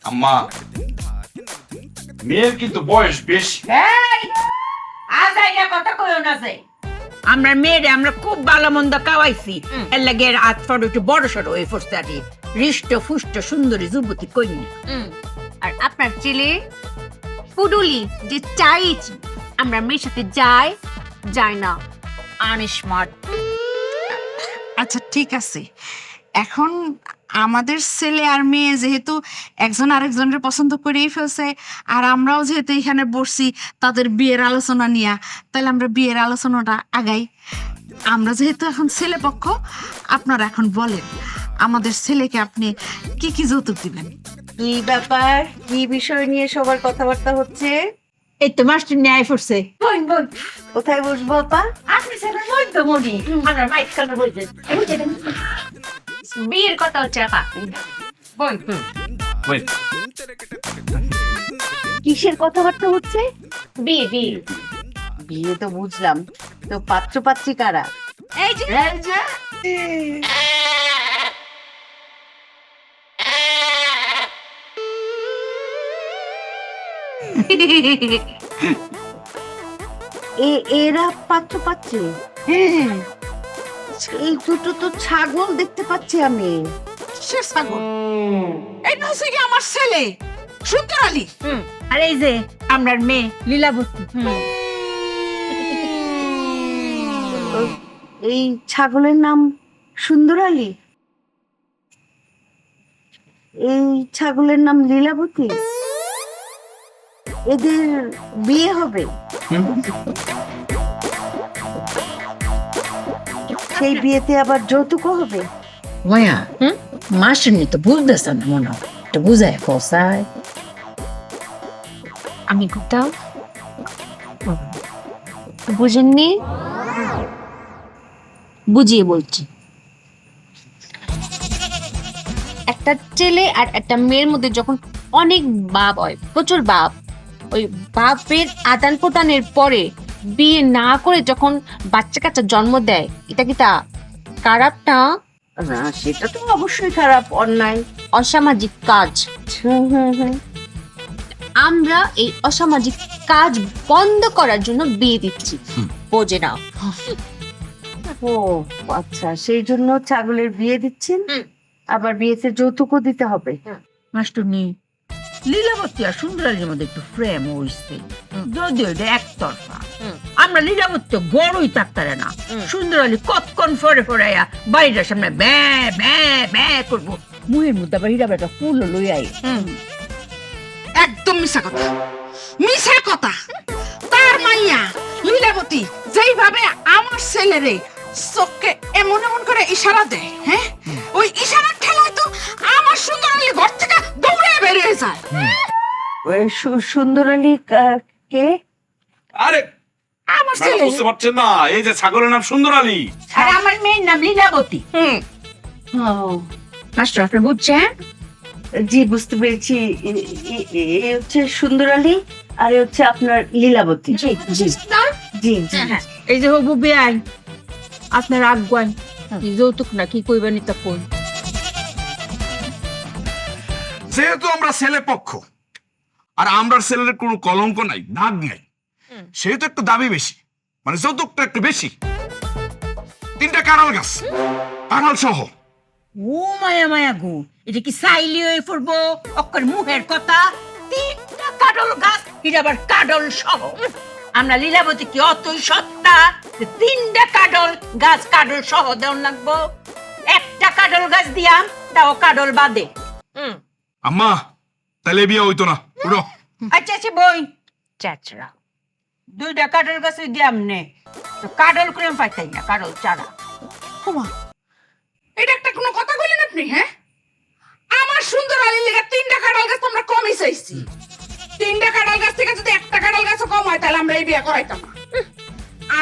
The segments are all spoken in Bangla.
আম্মা, মেয়ের কিন্তু বয়স বেশি। আমরা মেয়েরে আমরা খুব ভালো মন্দ খাওয়াইছি, এর লাগে হাত ফটো একটু বড় সড়ো হয়ে পড়ছে আর হৃষ্ট ফুষ্ট সুন্দরী যুবতী কন্যা। আর আপনার ছেলে পুডুলি যে চাই আমরা মেয়ের সাথে যায় না আনস্মার্ট। আচ্ছা ঠিক আছে, এখন আমাদের ছেলে আর মেয়ে যেহেতু একজন আরেকজনের পছন্দ করেই ফেলছে, আর আমরাও যেহেতু এখানে বসছি তাদের বিয়ের আলোচনা নিয়ে, তাহলে আমরা বিয়ের আলোচনাটা আগাই। আমরা যেহেতু এখন ছেলে পক্ষ, আপনারা এখন বলেন আমাদের ছেলেকে আপনি কি কি যৌতুক দিবেন? কি ব্যাপার, কি বিষয় নিয়ে সবার কথাবার্তা হচ্ছে? এই তো মাস্টার ন্যায় পড়ছে। কোথায় বসবো আপা? আপনি স্যার বই তো মনি আমরা মাইক কানে বলছেন বিয়ের কথা হচ্ছে আপা। বই। কিসের কথাবার্তা হচ্ছে? বিয়ে বিয়ে বিয়ে তো বুঝলাম, তো পাত্র পাত্রী কারা? এই যে এরা পাত্র পাত্রী? এই দুটো তো ছাগল দেখতে পাচ্ছি আমি। সে ছাগল, এটা হচ্ছে কি আমার ছেলে সুন্দর আলী। আর এই যে আমরার মেয়ে লীলাবতী। এই ছাগলের নাম সুন্দর আলী, এই ছাগলের নাম লীলাবতী। এদের বিয়ে হবে? সেই বিয়েতে আবার যৌতুকও হবে? মায়া মাস্টার নি তো বুঝতেছ না মনে হয়, একটু বুঝায় ফসায়। আমি কোথাও বুঝেননি, বুঝিয়ে বলছি। একটা ছেলে আর একটা মেয়ের মধ্যে যখন অনেক বাপ হয়, প্রচুর বাপ, ওই বাপের আদান প্রদানের পরে বিয়ে না করে যখন বাচ্চা কাচ্চা জন্ম দেয়, এটা কি তা খারাপ না? না, সেটা তো অবশ্যই খারাপ, অন্যায়, অসামাজিক কাজ। হুম। আমরা এই অসামাজিক কাজ বন্ধ করার জন্য বিয়ে দিচ্ছি, বোঝে না? ও আচ্ছা, সেই জন্য ছাগলের বিয়ে দিচ্ছেন, আবার বিয়েতে যৌতুকও দিতে হবে। মাস্টার নি লীলাবতী আর সুন্দর আলীর মধ্যে একটু প্রেম হইছে, যদিও এটা একতরফা। আমরা লীলাবতী বড়ই থাকতারে না, সুন্দর আলী কতক্ষণ ফরে ফরাইয়া বাড়িটার সামনে ব্যা ব্যা ব্যা করবো, মুহের মধ্যে আবার হীরা বেটা ফুল লই আই। একদম মিশা কথা, মিশা কথা। তার মাইয়া লীলাবতী যেইভাবে আমার ছেলেরে চোখকে এমন এমন করে ইশারা দেয়, হ্যাঁ, ওই ইশারার ঠেলায় তো আমার সুন্দর আলী ঘর থেকে দৌড়ে বেরিয়ে যায়। ওই সুন্দর আলী কে? আরে আমার ম্যাডাম ছেলে। বুঝতে পারছেন না, এই যে ছাগলের নাম সুন্দর আলী। আর আমার মেয়ের নাম লীলাবতী। ও, মাস্টার আপনি বুঝছেন? জি বুঝতে পেরেছি। এ হচ্ছে সুন্দর আলী, আর এ হচ্ছে আপনার লীলাবতী। জি জি জি। এই যে হবু বেআই আপনার আগুয়ান কি যৌতুক না কি কইবেন তা কই। যেহেতু আমরা ছেলে পক্ষ, আর আমরার ছেলের কোনো কলঙ্ক নাই, দাগ নাই, সেহেতু একটু দাবি বেশি, মানে যৌতুকটা একটু বেশি। 3টা কাঁঠাল গাছ, কাঁঠাল সহ। ও মায়া মায়া গো, এটা কি সাইলি হয়ে পড়বো অক্কর মুহের কথা? 3টা কাডল গাছ, এটা আবার কাডল সহ। আমরা লীলাবতী কি অতই সত্তা যে 3টা কাডল গাছ কাডল সহ দেওয়ার লাগবো? একটা কাডল গাছ দিয়াম, তাও কাডল বাদে। আম্মা, তাহলে বিয়ে হইতো না, উঠো। আচ্ছা আচ্ছা বই চাচরা 2টা কাডল গাছ দিয়াম নে, তো কাডল করে পাইতাই না, কাডল চারা। ওমা, এটা একটা কোনো কথা বলেন আপনি? হ্যাঁ, আমার সুন্দর আলীর লেগে 3টা কাঁঠাল গাছ আমরা কমই চাইছি। 3টা কাঁঠাল গাছ থেকে যদি একটা কাঁঠাল গাছও কম হয়, তাহলে আমরা এই বিয়ে করাইতাম না।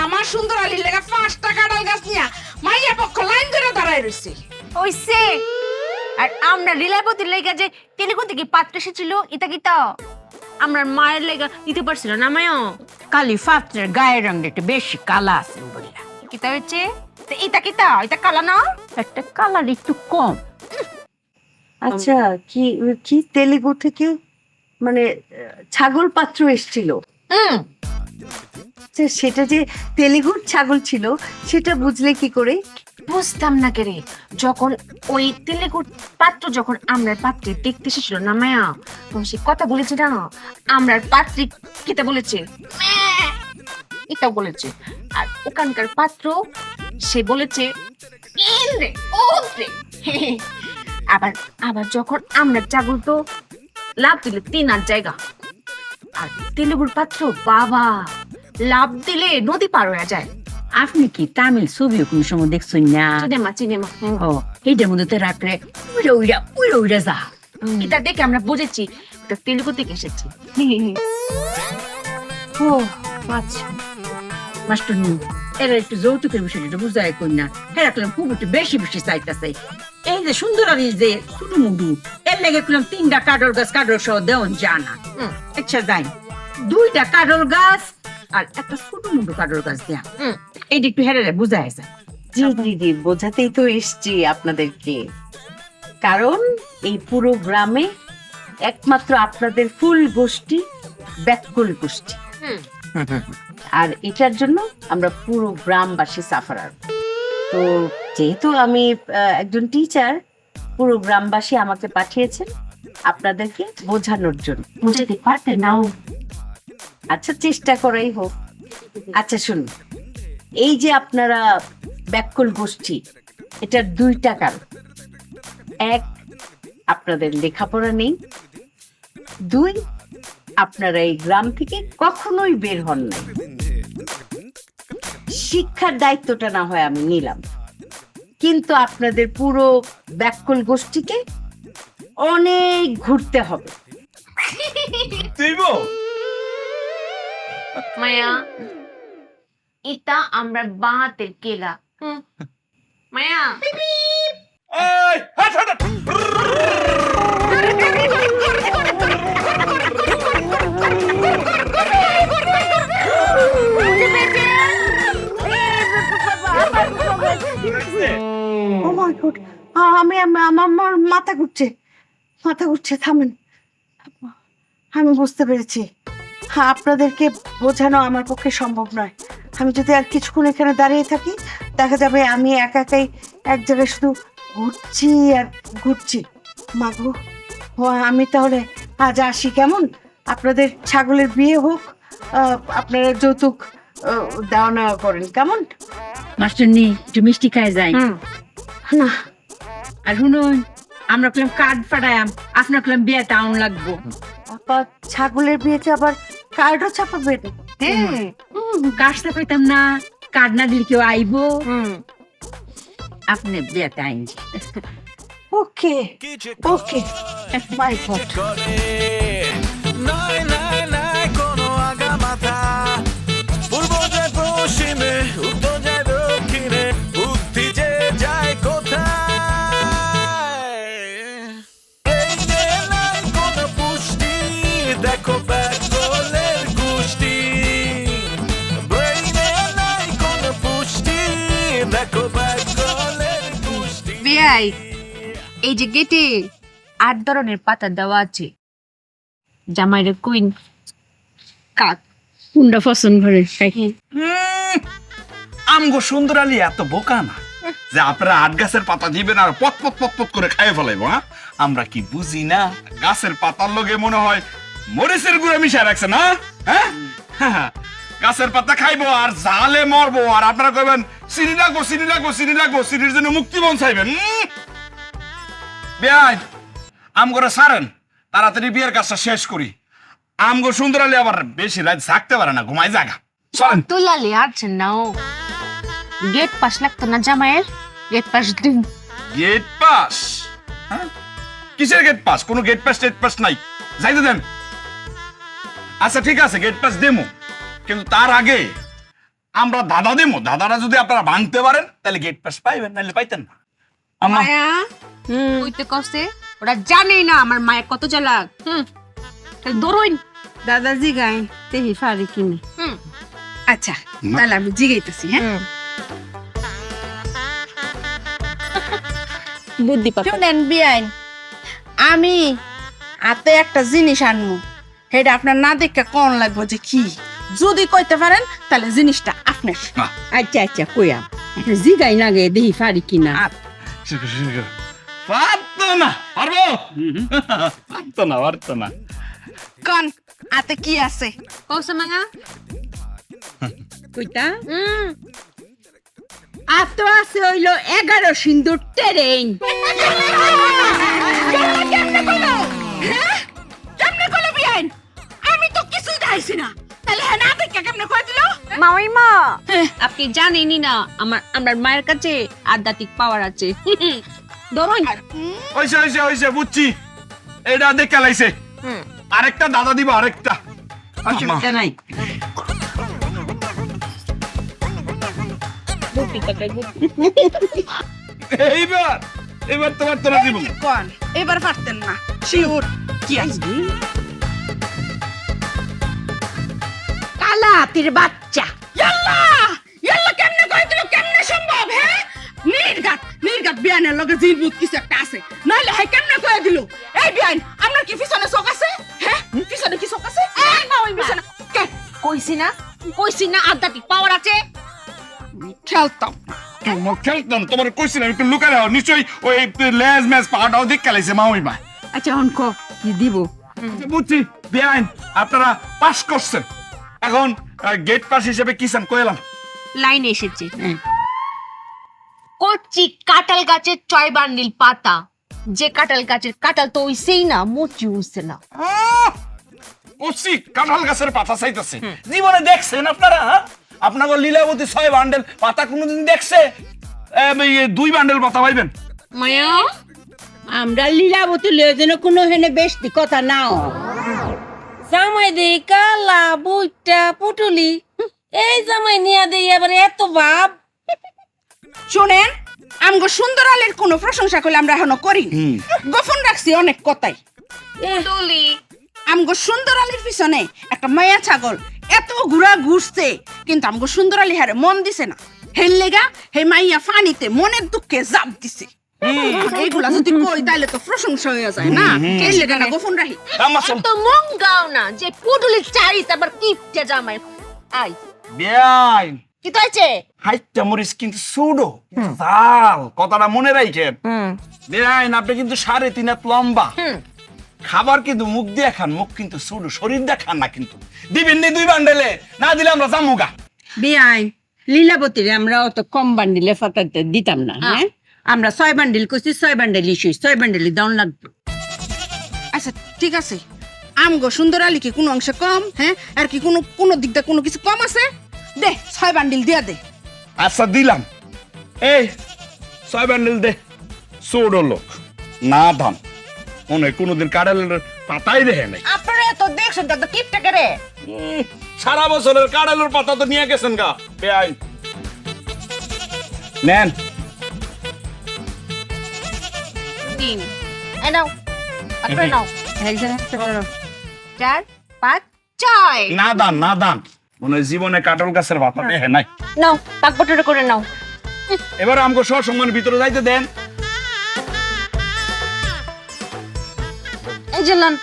আমার সুন্দর আলীর লেগে 5টা কাঁঠাল গাছ নিয়ে মাইয়া পক্ষ লাইন ধরে দাঁড়ায় রয়েছে। ওইসে আর আমরা লীলাবতীর লেগা যে টেলিকো থেকে পাত্র এসেছিল, এটা কি তা আমরা মায়ের লেগা দিতে পারছিল না? মায়ও কালি ফাত্রের গায়ের রঙটা একটু বেশি কালা আছে বলিয়া। কিতা হচ্ছে এটা কিতা এটা কালা না একটা কালার একটু কম। আচ্ছা, কি কি তেলেগু থেকে মানে ছাগল পাত্র এসেছিল? আচ্ছা, সেটা যে তেলেগুর ছাগল ছিল সেটা বুঝলে কি করে? বুঝতাম না কে রে, যখন ওই তেলেগুর পাত্র যখন আমরার পাত্রে দেখতে এসেছিল না মায়া, তখন সে কথা বলেছে না, আমরার পাত্রে কিতা বলেছে, ম্যাঁ, এটা বলেছে। আর ওখানকার পাত্র সে বলেছে ইন রে, ও রে। আবার আবার যখন আমরা ছাগল তো লাভ দিলে 3 আর জায়গা, আর তেলেগুর পাত্র বাবা লাভ দিলে নদী পার হয়ে যায়। আপনি কি তামিল ছবিও কোন সময় দেখছেন না? চিনেমা ও, এইটার মধ্যে তো রাখলে উইরা উইরা উইরা যা। এটা দেখে আমরা বুঝেছি এটা তেলুগু থেকে এসেছে। ও আচ্ছা, মাস্টার নি এরা একটু যৌতুকের বিষয়টা বুঝায় কই না। হ্যাঁ, রাখলাম খুব একটু বেশি বেশি চাইতেছে। এই যে সুন্দরানি যে ছোট মুডু, এর লেগে করলাম 3টা কাডল গাছ কাডল সহ দেওয়ান জানা। আচ্ছা যাই, 2টা কাডল গাছ আর একটা ছোট মুডু কাডল গাছ দেয়া। এইটা একটু হেরে বুঝায় যায়। জি দিদি, বোঝাতেই তো এসছি আপনাদেরকে। কারণ এই পুরো গ্রামে একমাত্র আপনাদের ফুল গোষ্ঠী ব্যাকুল গোষ্ঠী, আর এটার জন্য আমরা পুরো গ্রামবাসী সাফারার। তো যেহেতু আমি একজন টিচার, পুরো গ্রামবাসী আমাকে পাঠিয়েছেন আপনাদেরকে বোঝানোর জন্য। বুঝাতে পারতে নাও। আচ্ছা, চেষ্টা করাই হোক। আচ্ছা শুনুন, এই যে আপনারা ব্যাকুল গোষ্ঠী, এটার 2টা কারণ। 1, আপনাদের লেখাপড়া নেই। 2, আপনারা এই গ্রাম থেকে কখনোই বের হন নাই। শিক্ষার দায়িত্বটা না হয় আমি নিলাম, কিন্তু আপনাদের পুরো ব্যাকুল গোষ্ঠীকে অনেক ঘুরতে হবে। মায়া, এটা আমরা বাতের কেলা। মায়া এই, হাট, হাট, হাট। ও মাই গড, আমার মাথা ঘুরছে, থামেন। আমি বুঝতে পেরেছি, হ্যাঁ, আপনাদেরকে বোঝানো আমার পক্ষে সম্ভব নয়। আমি যদি আর কিছুক্ষণ এখানে দাঁড়িয়ে থাকি, দেখা যাবে আমি একাই এক জায়গায় শুধু ঘুরছি আর ঘুরছি। মাগো, ও আমি তাহলে আজ আসি, কেমন? আপনাদের ছাগলের বিয়ে হোক, আপনারা যৌতুক দেওয়া নেওয়া করেন, কেমন? মাস্টার নি একটু মিষ্টি খায় যায় না, আর শুনুন, আমরা করলাম কার্ড ফাটায়াম, আপনার করলাম বিয়ে টাউন লাগবো। আপা, ছাগলের বিয়েতে আবার কার্ডও ছাপাবেন? হ্যাঁ, কার্ড ছাপাইতাম না, কার্ড না দিলে কেউ আইবো। আপনি বিয়েতে আইন। ওকে ওকে, মাই গড। নয় নয় নয় কোনো আগামাথা, পূর্ব যায় পশ্চিমে, উত্তর যায় দক্ষিণে, বুদ্ধি যে যায় কোথায়। এই যে নাই কোনো পুষ্টি, দেখো ব্যাকলের গোষ্ঠী। ব্রেইনে নাই কোনো পুষ্টি, দেখো ব্যাকলের গোষ্ঠী। বিয়াই, এই যে গেটে 8 ধরনের পাতা দেওয়া আছে। জামাইরে কুইন কাক কোনটা পছন্দ করে? আমগো সুন্দরালি এত বোকা না যে আপনারা 8 গাছের পাতা দিবেন আর পট পট পট পট করে খাইয়ে ফেলাইবো। হ্যাঁ, আমরা কি বুঝি না? গাছের পাতার লগে মনে হয় মরিচের গুঁড়া মিশায় রাখছে না? হ্যাঁ, গাছের পাতা খাইবো আর জালে মরবো, আর আপনারা কইবেন চিনি লাগবো, চিনি লাগবো, চিনি লাগবো, চিনির জন্য মুক্তিবন চাইবেন। বেআই, আমগরে সারেন, তাড়াতাড়ি বিয়ের কাজটা শেষ করি। আমগো সুন্দরালি আবার বেশি রাত থাকতে পারে না, ঘুমাই জাগা। চলেন। তুলালে আছে নাও। গেট পাস লাগতো না জামাইয়ের? গেট পাস দিন। Gate pass? হ্যাঁ, কিসের গেট পাস? কোনো গেট পাস টেট পাস নাই, যাইতে দেন। আচ্ছা ঠিক আছে, গেট পাস দেমো, কিন্তু তার আগে আমরা দাদা দেমো। দাদারা যদি আপনারা ভাঙতে পারেন তাহলে গেট পাস পাইবেন, নাহলে পাইতেন না। আমার মায়া কইতে কসে ওরা জানে না আমার মায়ের কত চালাক। ধরুন দাদাজি গাই তেহি ফারি কিনি। আচ্ছা, তাহলে আমি জিগাইতেছি। হ্যাঁ, বুদ্ধি পাতা শুনেন বিয়াইন, আমি হাতে একটা জিনিস আনবো, সেটা আপনার না দেখে কোন লাগবো যে কি। যদি কইতে পারেন তাহলে জিনিসটা আপনার। আচ্ছা আচ্ছা কইয়া জিগাই লাগে দেখি পারি কিনা পারতো না, পারবো? পারতো না। কোন হাতে কি আছে? কৌশল মাগা কইতা আর তো আছে হইলো 11 সিন্দুর ট্রেন কেমনে কইলো বিয়াইন? আমি তো কিছুই দেখাইছি না, তাহলে হ্যাঁ না দেখে কেমনে কই দিল? মামিমা আপনি জানেনই না আমার মায়ের কাছে আধ্যাত্মিক পাওয়ার আছে ধরুন হইছে বুঝছি, এটা দেখে লাইছে। আরেকটা দাদা দিব, আরেকটা। অসুবিধা নাই এইবার তোমার তোরা দিব। কোন এবার পারতেন না, শিওর কি আছে? কালা হাতির বাচ্চা ইয়াল্লা ইয়াল্লা কেমনে কই দিল? কেমনে সম্ভব? হ্যাঁ নির্গাত বিয়ানের লগে জিলবুত কিছু একটা আছে, নাইলে হ্যাঁ কেমনে কই দিল? এই বিয়ান, আপনার কি পিছনে চোখ আছে? হ্যাঁ পিছনে কি চোখ আছে? এই মামিমা কে কইছি না আধ্যাত্মিক পাওয়ার আছে। খেলতাম খেলতাম, তোমার কইছিলাম একটু লুকায় রাখো। নিশ্চয়ই ওই লেজ ম্যাচ পাহাড়টাও দেখে লাইছে মাউইমা। আচ্ছা অনক কি দিব বুঝছি বেআইন, আপনারা পাস করছেন। এখন গেট পাস হিসেবে কি চান কইলাম? লাইন এসেছে কচি কাঁঠাল গাছের 6 বান্ডিল পাতা। যে কাঁঠাল গাছের কাঁঠাল তো ওইছেই না, মুচি উঠছে না। কচি কাঁঠাল গাছের পাতা চাইতেছে। জীবনে দেখছেন আপনারা? আপনাকে লীলাবতী 6 বান্ডেল পাতা কোনোদিন দেখছে? 2 বান্ডেল পাতা পাইবেন। মায়া আমরা লীলাবতী লয়ে যেন কোনো হেনে বেশি কথা নাও জামাই দেই কালা বুইটা পুটুলি, এই জামাই নিয়া দেই আবার এত ভাব। শুনেন, আমগো সুন্দর আলীর কোনো প্রশংসা করলে আমরা এখনো করি, গোপন রাখছি অনেক কথাই। তুলি আমগো সুন্দর আলীর পিছনে একটা মায়া ছাগল এত ঘুরা ঘুরছে, কিন্তু আমগো সুন্দর আলী হারে মন দিছে না। হেল লেগা হে মাইয়া ফানিতে মনের দুঃখে জাপ দিছে। এইগুলা যদি কই তাইলে তো প্রশংসা হয়ে যায় না, এই লেগা না গোপন রাখি। তো মন গাও না যে পুটুলি চাইছ আবার কিপটা জামাই। আই বেআইন, কি তাইছে? হাইটা মরিস কিন্তু সুডো জাল, কথাটা মনে রাখেন। বেআইন, আপনি কিন্তু 3.5 হাত লম্বা। খাবার কিন্তু মুখ দিয়ে খান, মুখ কিন্তু সুডো, শরীর দিয়ে খান না। কিন্তু দিবেন নি 2 বান্ডেলে, না দিলে আমরা জামুগা। বিয়াই লীলাবতীর আমরা অত কম বান্ডিলে ফাটাতে দিতাম না। হ্যাঁ আমরা 6 বান্ডিল কইছি, 6 বান্ডিল ইস্যু, 6 বান্ডিল দাউন লাগবে। আচ্ছা ঠিক আছে, আমগো সুন্দর আলী কি কোনো অংশে কম? হ্যাঁ আর কি কোনো দিক দিয়ে কোনো কিছু কম আছে? দে 6 বান্ডিল দিয়া দে। আচ্ছা দিলাম, এই 6 বান্ডেল দে। সুডো লোক না ধান, মনে হয় কোনোদিন কাঁঠালের পাতাই দেখে নাই। আপনারা এত দেখছেন তো কিপটা করে। সারা বছরের কাঁঠালের পাতা তো নিয়ে গেছেন গা বেআইন। নেন। তিন এই নাও, আপনারা নাও। 4 5 6 না দান মনে হয় জীবনে কাঁঠাল গাছের পাতা দেখে নাই। নাও, পাক বটরে করে নাও। এবার আমাকে সসম্মানের ভিতরে যাইতে দেন। এই যে লন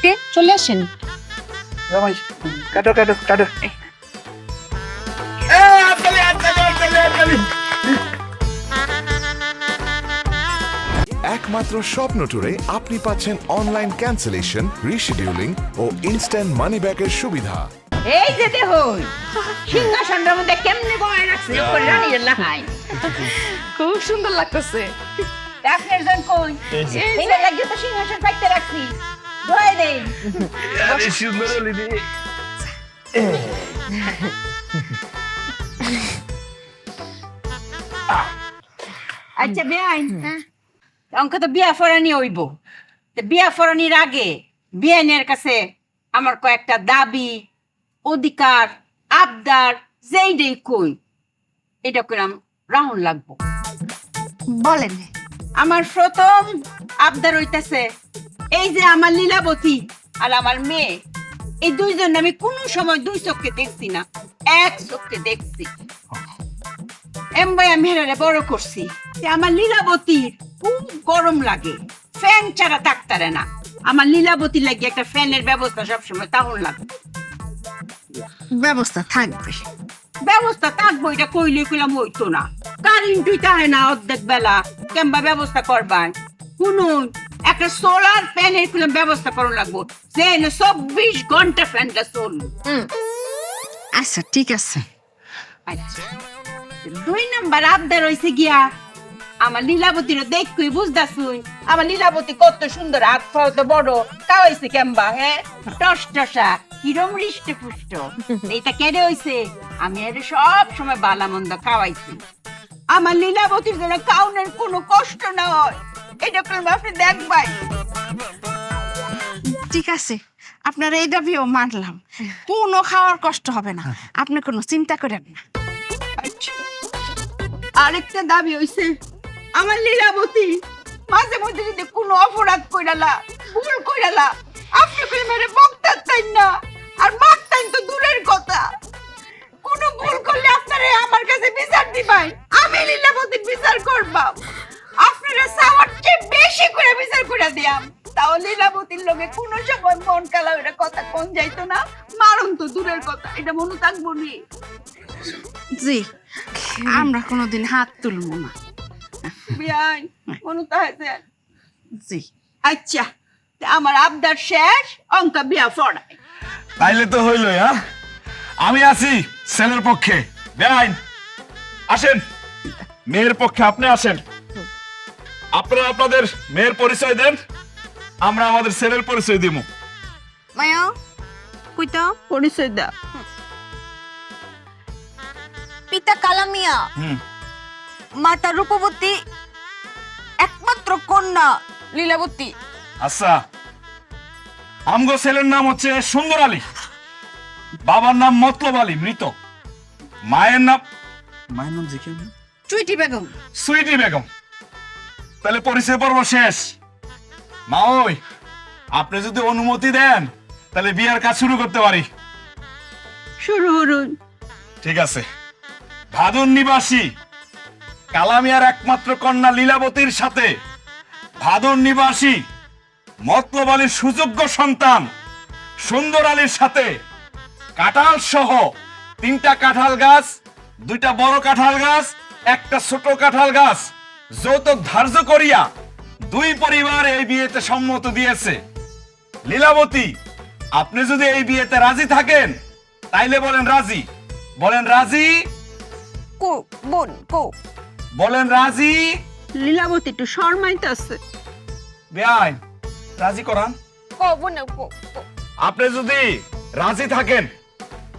কে চলে আসেন। কাটো একমাত্র স্বপ্ন ট্যুরে আপনি পাচ্ছেন অনলাইন ক্যান্সেলেশন, রিশিডিউলিং ও ইনস্ট্যান্ট মানি ব্যাকের সুবিধা। এই যে দেখুন সিংহাসনের মধ্যে কেমনে বয় রাখছে ওপরে রানীর লাহাই, খুব সুন্দর লাগতেছে। আপনার জন কই এই লাগে তো সিংহাসন পাইতে রাখছি, দোয়াই দেন। আচ্ছা বেআইন, অঙ্ক তো বিয়া ফরানি হইব। বিয়া ফরানির আগে বিয়ানের কাছে আমার কয়েকটা দাবি, অধিকার, আবদার যেই কই এটা কইলাম রাউন্ড লাগবো। বলেন। আমার প্রথম আবদার হইতাছে এই যে আমার লীলাবতী আর আমার মেয়ে, এই দুইজন আমি কোনো সময় 2 চোখে দেখছি না, 1 চোখে দেখছি। এমবাই আমি হেরারে বড় করছি যে আমার লীলাবতীর খুব গরম লাগে, ফ্যান ছাড়া থাকতারে না। আমার লীলাবতীর লাগে একটা ফ্যানের ব্যবস্থা সবসময় তাহলে লাগে। ব্যবস্থা থাকবে। ব্যবস্থা থাকবো, এটা কইলে কইলাম হইতো না। কারেন্টই তাহে না অর্ধেক বেলা, কেমবা ব্যবস্থা করবাই? শুনুন, একটা সোলার ফ্যানের কইলাম ব্যবস্থা করুন লাগবো, যে 24 ঘন্টা ফ্যানটা চলবে। আচ্ছা ঠিক আছে। আচ্ছা, 2 নাম্বার আবদার হইছে গিয়া আমার লীলাবতীর দেখই বুঝদাছুই আমার লীলাবতী কত সুন্দর, হাত পাও তো বড়, কাওয়াইছে কেমবা, হ্যাঁ টস টসা কিরম হৃষ্ট পুষ্ট। এইটা কেড়ে হইছে, আমি এর সব সময় বালা মন্দ খাওয়াইছি। আমার লীলাবতীর যেন কাউনের কোনো কষ্ট না হয়, এটা করলে আপনি দেখবাই। ঠিক আছে, আপনারা এই দাবিও মানলাম, কোনো খাওয়ার কষ্ট হবে না, আপনি কোনো চিন্তা করেন না। আচ্ছা, আরেকটা দাবি হইছে, আমার লীলাবতী মাঝে মধ্যে যদি কোনো অপরাধ কইরালা, ভুল কইরালা, আপনি কই মেরে বকতার তাই না, আর মারতাই তো দূরের কথা, কোনো ভুল করলে আপনারা আমার কাছে বিচার দিবাই, আমি লীলাবতীর বিচার করবাম। আপনারা সাওয়ার চেয়ে বেশি করে বিচার করে দিয়াম, তাহলে লীলাবতীর লগে কোনো সময় মন কালা এটা কথা কোন যাইতো না, মারুন তো দূরের কথা, এটা মনে থাকবো নি। জি, আমরা কোনোদিন হাত তুলবো না। বিয়াই মনে তাহছে। জি আচ্ছা, তা আমার আবদার শেষ, অঙ্কা বিয়া ফড়াই। তাইলে তো হইলো। হ্যাঁ, আমি আছি ছেলের পক্ষে। বেআইন আসেন, মেয়ের পক্ষে আপনি আসেন। আপনারা আপনাদের মেয়ের পরিচয় দেন, আমরা আমাদের ছেলের পরিচয় দিব। মায়া কইতা পরিচয় দাও। পিতা কালামিয়া, মাতা রূপবতী, একমাত্র কন্যা লীলাবতী। আচ্ছা, আমগো ছেলের নাম হচ্ছে সুন্দর আলী, বাবার নাম মতলব আলী মৃত, মায়ের নাম জি কি? চুইটি বেগম। সুইটি বেগম। তাহলে পরিচয় পর্ব শেষ। মা ওই, আপনি যদি অনুমতি দেন তাহলে বিয়ার কাজ শুরু করতে পারি। শুরু করুন। ঠিক আছে। ভাদুন নিবাসী কালামিয়ার একমাত্র কন্যা লীলাবতীর সাথে ভাদুন নিবাসী মতলব আলীর সুযোগ্য সন্তান সুন্দর আলীর সাথে কাঁঠাল সহ 3টা কাঁঠাল গাছ, 2টা বড় কাঁঠাল গাছ, একটা ছোট কাঁঠাল গাছ যৌতুক ধার্য করিয়া 2 পরিবার এই বিয়েতে সম্মত দিয়েছে। লীলাবতী, আপনি যদি এই বিয়েতে রাজি থাকেন তাইলে বলেন রাজি, বলেন রাজি, কো বোন কো বলেন রাজি। লীলাবতী একটু শর্মাইতে আছে। বেআইন রাজি করান। কো বোন কো কো। আপনি যদি রাজি থাকেন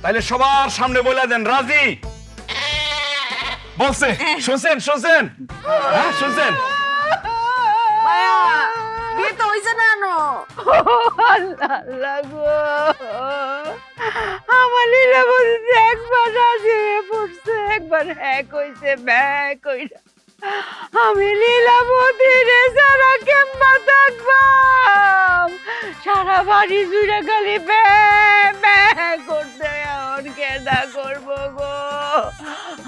তাহলে সবার সামনে বলে দেন রাজি। বলছে, শুনছেন শুনছেন? হ্যাঁ শুনছেন? মায়া বিয়ে তো হইছে না নো। আল্লাহ গো, আমার লীলাবতী একবার রাজি হয়ে পড়ছে, একবার হ্যাঁ কইছে ব্যাক কইরা। আমি লীলাবতী রে সারা কেমবা থাকবাম, সারা বাড়ি জুড়ে খালি ব্যা ব্যা করতে, আর কেডা করবো গো,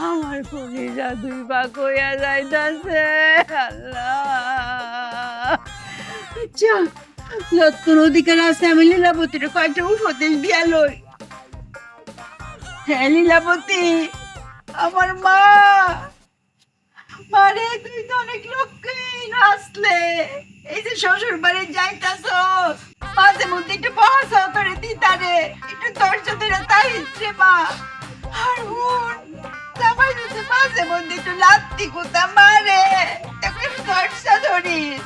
আমার কলিজা 2 ভাগ হইয়া যাইতাছে। আল্লাহ, আচ্ছা যতক্ষণ অধিকার আছে আমি লীলাবতীর কয়েকটা উপদেশ দিয়া লই। হ্যাঁ লীলাবতী, আমার মা, মারে তুই তো অনেক লক্ষ্মীন আসলে, এই যে শ্বশুর বাড়ি যাইতাছ, মাঝে মধ্যে একটু বহাসাও তোরে দিতারে, একটু ধৈর্য ধরে তাইছে মা। আর হুন জামাই যদি মাঝে মধ্যে একটু লাত্তি কুতা মারে, একটু ধৈর্য ধরিস,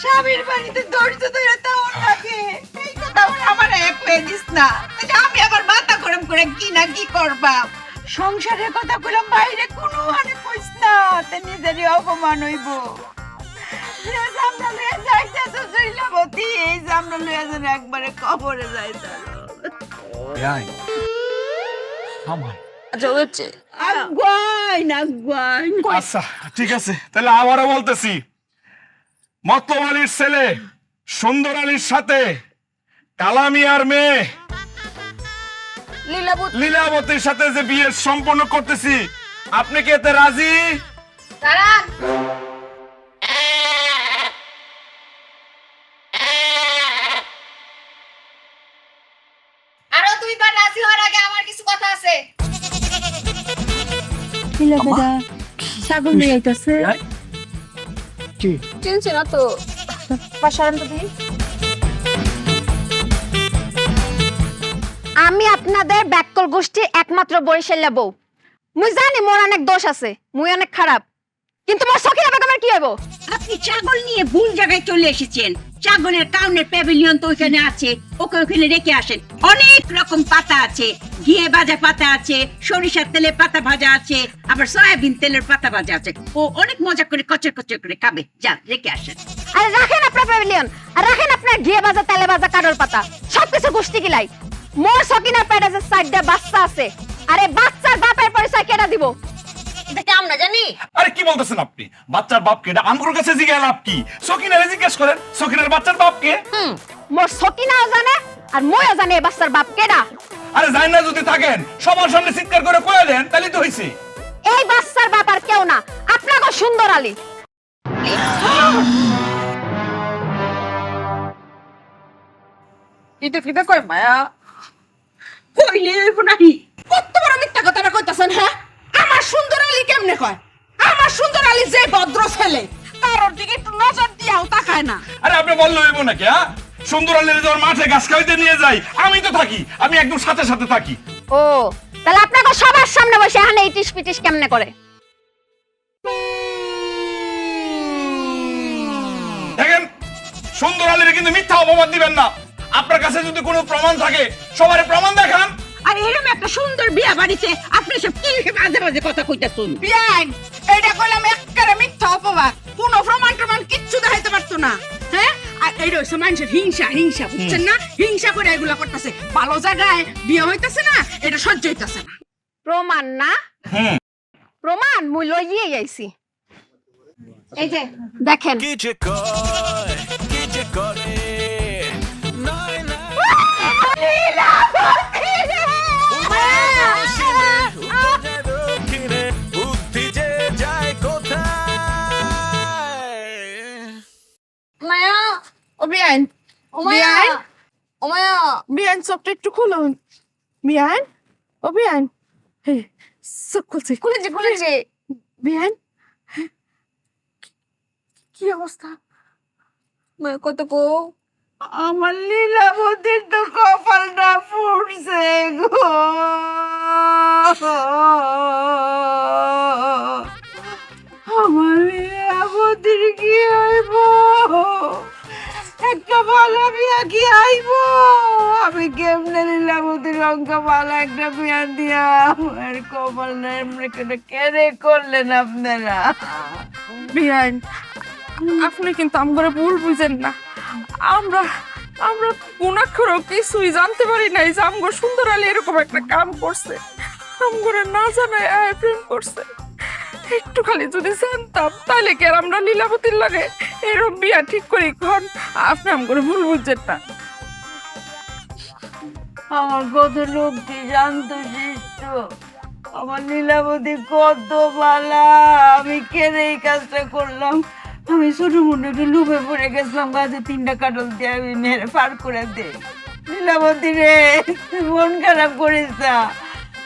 স্বামীর বাড়িতে ধৈর্য ধরে তাও থাকে, এই কথা আমার এক হয়ে দিস না, তাহলে আমি আবার মাথা গরম করে কি না কি করবাম। সংসারের কথা বললাম, বাইরে কোনো মানে কইস না, তে নিজেরই অপমান হইব। যে জামনা লইয়া যাইতেছ লীলাবতী, এই জামনা লইয়া যেন একবারে কবরে যাইতাল। বেআইন আমার। আচ্ছা হচ্ছে আগুয়াইন আগুয়াইন। আচ্ছা ঠিক আছে, তাহলে আবারও বলতেছি, মতলব আলীর ছেলে সুন্দর আলীর সাথে কালামিয়ার মেয়ে লীলাবতী লীলাবতীর সাথে যে বিয়ে সম্পন্ন করতেছি, আপনি কি এতে রাজি? দাঁড়ান। আরো দুইবার রাজি হওয়ার আগে আমার কিছু কথা আছে। ছাগল নিয়ে আইতাছে। চিনছি না তো, বাসারান তো দিই। আমি আপনাদের ব্যাককল গোষ্ঠীর একমাত্র বরিশাল্লা বউ। মুই জানি মোর অনেক দোষ আছে, মুই অনেক খারাপ, কিন্তু মোর সখিনা বেগমের কি হইব? আপনি ছাগল নিয়ে ভুল জায়গায় চলে এসেছেন। ছাগলের কাউনের প্যাভিলিয়ন তো ওখানে আছে, ওকে ওখানে রেখে আসেন। অনেক রকম পাতা আছে, ঘিয়ে ভাজা পাতা আছে, সরিষার তেলে পাতা ভাজা আছে, আবার সয়াবিন তেলের পাতা ভাজা আছে। ও অনেক মজা করে কচর কচর করে খাবে। যান, রেখে আসেন। আরে রাখেন আপনার প্যাভিলিয়ন, আর রাখেন আপনার ঘিয়ে ভাজা তেলে ভাজা কাডল পাতা, সবকিছু গোষ্ঠী গিলাই। মোর সখিনার পেটে যে 4টা বাচ্চা আছে, আরে বাচ্চার বাপের পরিচয় কেডা দিব? এটা কি আমরা জানি? আরে কি বলতেছেন আপনি? বাচ্চার বাপ কে? আমার কাছে জিজ্ঞাসা লাভ কি? সকিনারে জিজ্ঞেস করেন, সকিনার বাচ্চার বাপ কে? মোর সখিনাও জানে আর মইও জানে এই বাচ্চার বাপ কেডা। আরে জানেন না যদি থাকেন সবার সামনে চিৎকার করে কয়ে দেন, তাহলে তো হইছে। এই বাচ্চার বাপ আর কেউ না, আপনাকে সুন্দর আলী। এটা কিটা কয় মায়া? কইলে হইব নাহি। কত বড় মিথ্যা কথাটা কইতাছেন হ্যাঁ? আমার সুন্দর আলী কেমনে কয়? আমার সুন্দর আলী যে ভদ্র ছেলে, তার ওর দিকে একটু নজর দিয়াও তাকায় না। আরে আপনি বললে হইব নাকি? হ্যাঁ, সুন্দর আলীর যখন মাঠে ঘাস খাইতে নিয়ে যাই, আমি তো থাকি, আমি একদম সাথে সাথে থাকি। ও, তাহলে আপনাকে সবার সামনে বসে এখানে ইটিস পিটিস কেমনে করে? দেখেন, সুন্দর আলীর কিন্তু মিথ্যা অপবাদ দিবেন না। আপনার কাছে যদি কোনো প্রমাণ থাকে সবারই প্রমাণ দেখান। আর এরকম একটা সুন্দর বিয়া বাড়িতে আপনি সব কি মাঝে মাঝে কথা কইতাছুন? বিয়ান, এইটা কইলাম এক্কারে মিথ্যা অপবাদ, কোনো প্রমাণ টমান কিচ্ছু দেখাইতে পারতো না। হ্যাঁ, আর এইটা হচ্ছে মানুষের হিংসা, হিংসা বুঝছেন না? হিংসা করে এগুলা করতেছে। ভালো জায়গায় বিয়ে হইতাছে না, এটা সহ্য হইতাছে না। প্রমাণ না? প্রমাণ মুই লইয়ে আইছি। এই যে দেখেন, কি যে কয় কি যে করে নয় না পশ্চিমে, উত্তর যায় দক্ষিণে, বুদ্ধি যে যায় কোথায়। মায়া, ও বিয়ান, বিয়ান, ও মায়া, বিয়ান চোখটা একটু খুলুন। বিয়ান, ও বিয়ান, চোখ খুলছে, খুলেছে। বিয়ান, কি অবস্থা? কত গো, আমার লীলাবতীর তো কপালটা ফুটছে গো। আমার লীলাবতীর কি হইব? একটা ভালো বিয়া কি আইব? আমি কেমনে লীলাবতীর অঙ্ক ভালো একটা বিয়া দিয়া আমার কপালটা এমনি করে কেড়ে করলেন আপনারা? বিয়ান, আপনি কিন্তু আমরা ভুল বুঝেন না। আমরা আমরা গুণাক্ষর কিছুই জানতে পারি নাই যে আমগো সুন্দর আলী এরকম একটা কাম করছে। আমগরে না জানায় প্রেম করছে। একটু খালি যদি জানতাম তাহলে কি আর আমরা লীলাবতীর লাগে এরকম বিয়া ঠিক করি? এখন আপনি আমগরে ভুল বুঝছেন না। আমার কত লোকটি জানতো শিষ্ট, আমার লীলাবতী কত বালা। আমি কেন এই কাজটা করলাম? আমি ছোট মনে একটু লুপে পড়ে গেছিলাম, গাছে 3টা কাটল দিয়ে আমি মেরে পার করে দেই। লীলাবতী রে, মন খারাপ করিস না।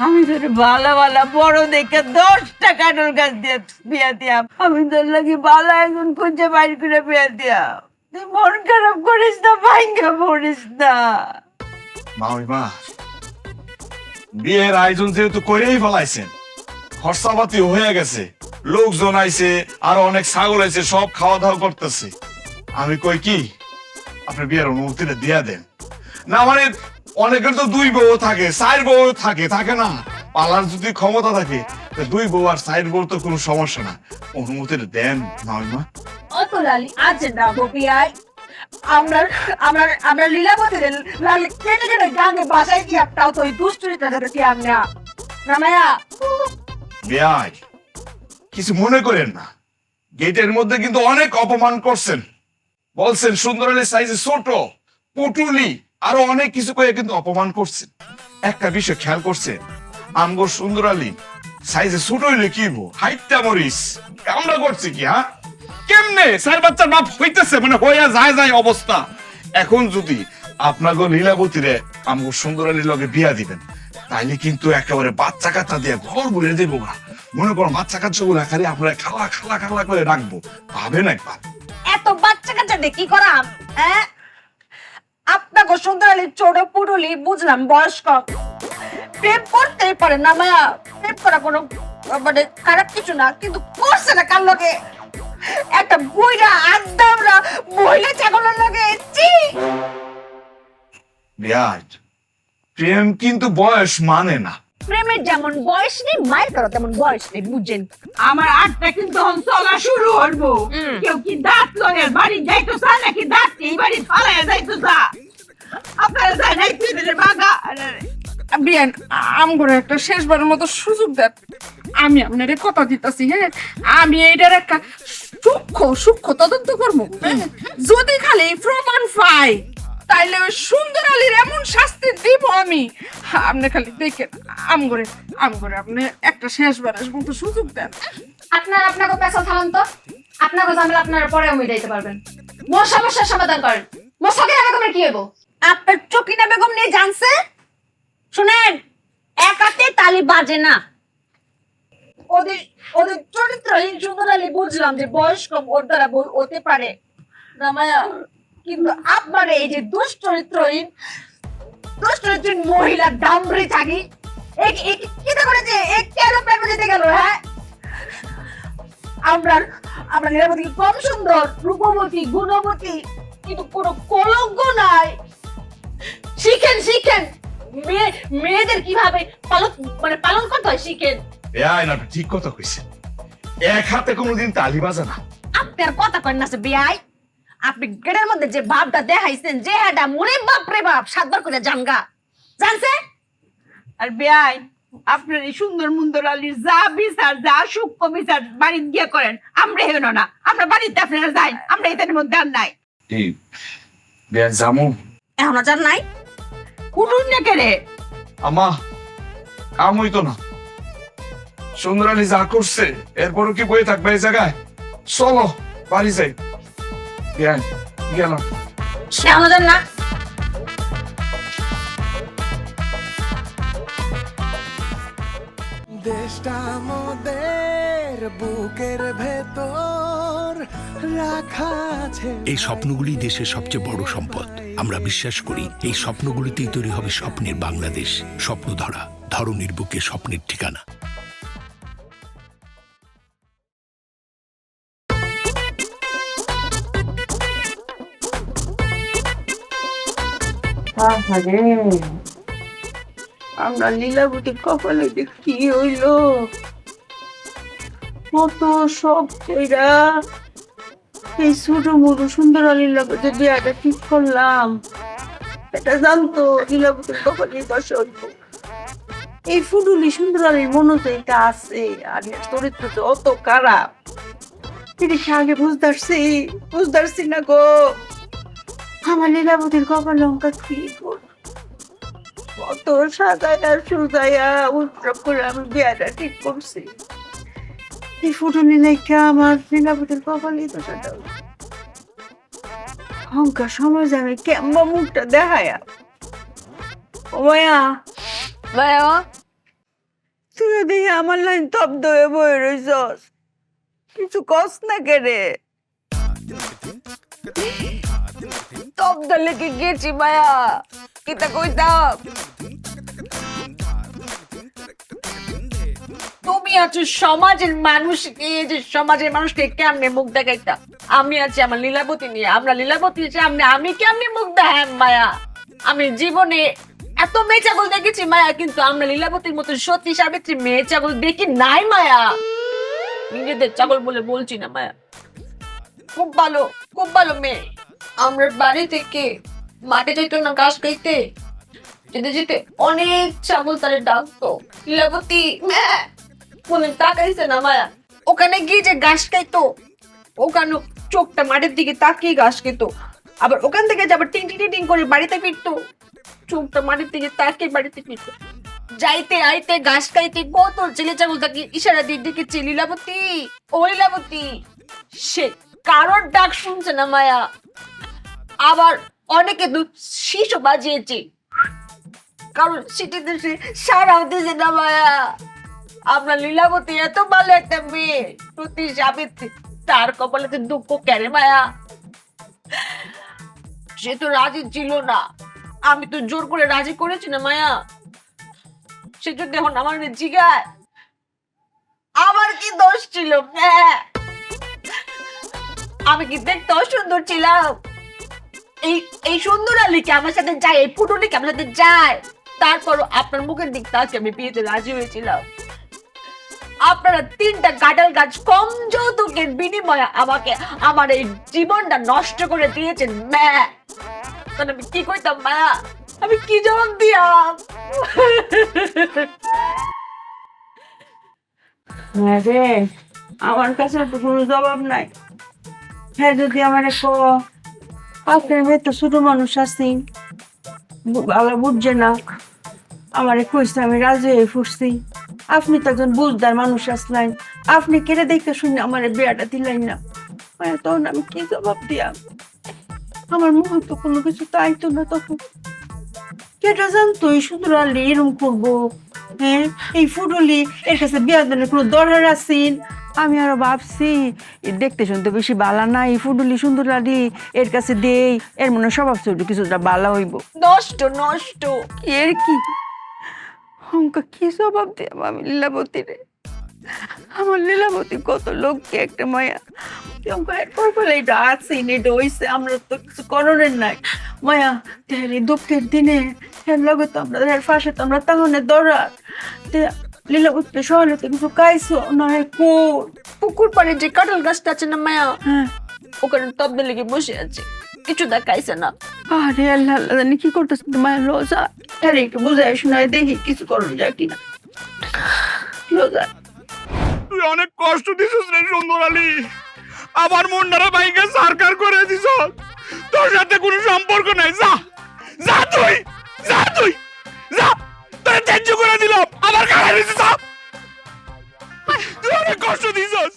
আমি তোর বালা বালা বড় দেখে 10টা কাটল গাছ দিয়ে বিয়া দিয়া, আমি তোর লাগি বালা একজন খুঁজে বাইর করে বিয়া দিয়া। তুই মন খারাপ করিস না, ভাঙ্গা পড়িস না। মামিমা, বিয়ের আয়োজন যেহেতু করেই ফেলাইছেন, খরচাপাতি হয়ে গেছে, লোকজন আইছে, আরো অনেক ছাগল আইছে, সব খাওয়া দাওয়া করতেছে। আমি কই কি, আপনার বিয়ের অনুমতিটা দিয়া দেন না। মানে অনেকের তো 2 বউ থাকে, 4 বউ থাকে, থাকে না? পালার যদি ক্ষমতা থাকে, 2 বউ আর 4 বউ তো কোনো সমস্যা না। অনুমতিটা দেন মামিমা। অত লালি আছে না বিয়ায়। আমরা আমরা আমরা লীলাবতীর লালি কেটে কেটে গাঙ্গে বাসায় কি একটা তো দুষ্টুরিটা কি আমরা রামায়া। বেয়াই, কিছু মনে করেন না, গেটের মধ্যে কিন্তু অনেক অপমান করছেন। বলছেন সুন্দরের সাইজে ছোট, পুটুলি, আরো অনেক কিছু কয়ে কিন্তু অপমান করছেন। একটা বিষয় খেয়াল করছেন, আমগো সুন্দর আলী সাইজে ছোট হইলে কি হইব? হাইটটা মরিস আমরা করছি কি? হ্যাঁ, কেমনে 4 বাচ্চার বাপ হইতেছে, মানে হইয়া যায় অবস্থা। এখন যদি আপনাকে লীলাবতীরে আমগো সুন্দরালীর লগে বিয়া দিবেন, তাইলে কিন্তু একেবারে বাচ্চা কাচ্চা দিয়ে ঘর ভরে দেবো না। মনে করো বাচ্চা কাচ্চা গুলো খালি আপনারা খালা খালা খালা করে রাখবো, ভাবেন একবার। এত বাচ্চা কাচ্চা দিয়ে কি করাম? হ্যাঁ, আপনাকে সুন্দর আলী ছোট পুরুলি বুঝলাম, বয়স কম, প্রেম করতেই পারে না মায়া। প্রেম করা কোনো মানে খারাপ কিছু না, কিন্তু করছে না কার লগে? একটা বুইরা আড্ডামরা মহিলা ছাগলের লগে। ছি! বিয়াজ, প্রেম কিন্তু বয়স মানে না। প্রেমের যেমন বয়স নেই, মায়ের করা তেমন বয়স নেই, বুঝছেন? আমার আটটা কিন্তু চলা শুরু হইব। কেউ কি দাঁত লগে বাড়ি যাইতো চা, নাকি দাঁত এই বাড়ি ফালাইয়া যাইতো চা? আপনারা যায় নাই তুই দিলে বাগা। বিয়ান, আমগরে একটা শেষবারের মতো সুযোগ দেন। আমি আপনারে কথা দিতেছি, হ্যাঁ, আমি এইটার একটা সূক্ষ্ম তদন্ত করবো। যদি খালি প্রমাণ পাই, তাইলে ওই সুন্দর আলীর এমন শাস্তি দিব আমি। আপনি খালি দেখেন, আমগরে আপনি একটা শেষবারের মতো সুযোগ দেন। আপনাকে পেশা থামান তো, আপনাকে ঝামেলা আপনারা পরেও মিটাইতে পারবেন। মোর সমস্যার সমাধান করেন। মোর সকিনা বেগমের কি হইব? আপনার চকিনা বেগম নিয়ে জানছে? শুনেন, একাতে তালি বাজে না। ওদের ওদের চরিত্রহীন সুন্দর আলী বুঝলাম যে বয়স কম, ওর দ্বারা ভুল হতে পারে না মায়া, কিন্তু আপনার এই যে দুশ্চরিত্রহীন মহিলা ডামরি থাকি এটা করে যে কেন প্রেমে যেতে গেল? হ্যাঁ, আমরা লীলাবতী কম সুন্দর, রূপবতী, গুণবতী, কিন্তু কোনো কলঙ্ক নাই। শিখেন মেয়েদের কিভাবে পালন করতে হয় শিখেন। বেআই না, ঠিক কথা কইছে। এক হাতে কোনোদিন তালি বাজে না। আপনার কথা কয় না বিয়াই, আপনি গেটের মধ্যে যে ভাবটা দেখাইছেন, যে এটা মনে বাপ রে বাপ, 7 বার করে জানগা জানছে। আর বেয়াই, আপনার এই সুন্দর মুন্দর আলীর যা বিচার, যা সূক্ষ্ম বিচার বাড়িতে গিয়ে করেন, আমরা হেন না। আপনার বাড়িতে আপনারা যাই, আমরা এদের মধ্যে আর নাই। এই বেআই জামু এখন আর নাই, কুটুন না কেড়ে আমা, কাম হইতো না। সুন্দরালী যা করছে, এরপরও কি বয়ে থাকবে এই জায়গায়? চলো বাড়ি যাই। বেআই গেলাম। এখন আর না। দেশটা আমাদের বুকের ভেতর রাখা আছে। এই স্বপ্নগুলি দেশের সবচেয়ে বড় সম্পদ। আমরা বিশ্বাস করি এই স্বপ্নগুলিতেই তৈরি হবে স্বপ্নের বাংলাদেশ। স্বপ্ন ধরা, ধরনীর বুকে স্বপ্নের ঠিকানা। আমরা লীলাবতীর কপালে যে কি হইল, কত সব কইরা এই ছোট মুড়ু সুন্দর আলীর লগে যে বিয়াটা ঠিক করলাম, এটা জানতো লীলাবতীর কপালে দশ হইব। এই ফুডুলি সুন্দর আলীর মনে তো এটা আছে, আর এর চরিত্র তো অত খারাপ, এটা কি আগে বুঝতে না গো। আমার লীলাবতীর কপাল লঙ্কা কি করব, কত সাজায়া সুজায়া উৎসব করে আমি বিয়াটা ঠিক করছি। এই ফুটুনি লেখা আমার লীলাবতীর কপালই তো সাজা। অঙ্কা সময় আমি কেমন মুখটা দেখায়া। ও মায়া, তুই দেখি আমার লাইন তব্দ হয়ে বয়ে রইছস, কিছু কস না কেরে? তব্দ লেগে গেছি মায়া, কিতা কইতাম। তুমি আছো সমাজের মানুষ, এই যে সমাজের মানুষকে কেমনে মুখ দেখাইতা? আমি আছি আমার লীলাবতী নিয়ে, আমরা লীলাবতীর সামনে আমি কেমনে মুখ দেখাই মায়া? আমি জীবনে এত মেয়ে ছাগল দেখেছি মায়া, কিন্তু আমরা লীলাবতীর মতো সতী সাবিত্রী মেয়ে ছাগল দেখি নাই মায়া। নিজেদের ছাগল বলে বলছি না মায়া, খুব ভালো মেয়ে। আমরা বাড়ি থেকে মাঠে যাইতো না ঘাস খাইতে, যেতে যেতে অনেক ছাগল তারে ডাকতো লীলাবতী মনে তাকাইছে না মায়া। ওখানে গিয়ে যে ঘাস খাইতো, ওখানে চোখটা মাঠের দিকে তাকিয়ে ঘাস খেতো, আবার ওখান থেকে যে আবার টিং টিং টিং করে বাড়িতে ফিরতো, চোখটা মাঠের দিকে তাকিয়ে বাড়িতে ফিরতো। যাইতে আইতে ঘাস খাইতে কত ছেলে ছাগল তাকে ইশারা দিয়ে ডেকেছে লীলাবতী, ও লীলাবতী। সে কারোর ডাক শুনছে না মায়া, আবার অনেকে তো শিশু বাজিয়েছে, কারণ সেটিতে সে সারাও দিয়েছে না মায়া। আপনার লীলাবতী এত ভালো একটা মেয়ে, প্রতি সাবিত্রী, তার কপালেতে দুঃখ কেন মায়া? সে তো রাজি ছিল না, আমি তো জোর করে রাজি করেছি না মায়া। সে যদি এখন আমার জিগায় আমার কি দোষ ছিল? আমি কি দেখতে অসুন্দর ছিলাম? এই সুন্দর আলীকে আমার সাথে যায়, এই পুটুলিকে আমার সাথে যায়, তারপরও আপনার মুখের দিক তাকে আমি বিয়েতে রাজি হয়েছিলাম। আপনারা 3টা কাঁঠাল গাছ কম যৌতুকের বিনিময়ে আমাকে আমার এই জীবনটা নষ্ট করে দিয়েছেন ম্যা। তখন আমি কি কইতাম মায়া? আমি কি জবাব দিয়াম? হ্যাঁ রে, আমার কাছে তো কোনো জবাব নাই। হ্যাঁ যদি আমার আপনার মেয়ে তো ছোট মানুষ আছি, ভালো বুঝছে না, আমার কইছে আমি রাজি হয়ে ফুটছি। আপনি তো একজন বুঝদার মানুষ আসলেন, আপনি কেড়ে দেখতে শুনে আমার বিয়াটা দিলেন না। তখন আমি কি জবাব দিয়া? আমার মুখে তো কোনো কিছু তাইতো না তখন। কেটা জানতো এই সুন্দর আলী এরম করবো? হ্যাঁ, এই ফুটলি এর কাছে বিয়া দেওয়ার কোনো দরকার আছেন? আমি আরো ভাবছি দেখতে শুনতে বেশি বালা নাই, ফুটলি সুন্দর আলী এর কাছে দেই, এর মনে স্বভাব চরিত্র কিছুটা বালা হইব। নষ্ট নষ্ট এর কি অঙ্ক কি জবাব দিয়ে আমি লীলাবতী রে? আমার লীলাবতী কত লোককে একটা মায়া, এটা আছে এটা হইছে, আমরা তো কিছু করণের নাই মায়া। দুঃখের দিনে লগে তো আমরা ফাঁসে তো আমরা তখন দৌড়ার লীলাবতী শহরে তো কিছু খাইছো না? পুকুর পাড়ে যে কাঁঠাল গাছটা আছে না মায়া, হ্যাঁ, ওখানে তব্দে লেগে বসে আছে, কিছু দেখাইছে না। আরে আল্লাহ আল্লাহ জানি কি করতেছে মায়া। লজা আরে একটু বুঝাই শোনায় দেখি কিছু করুন যায় কিনা। লজা তুই অনেক কষ্ট দিছিস রে সুন্দর আলী, আমার মনটারে বাইকে সরকার করে দিছ। তোর সাথে কোনো সম্পর্ক নাই, যা যা তুই, যা তুই যা, তোর ত্যায্য করে দিলাম, আবার কারা দিছিস? তুই অনেক কষ্ট দিছিস,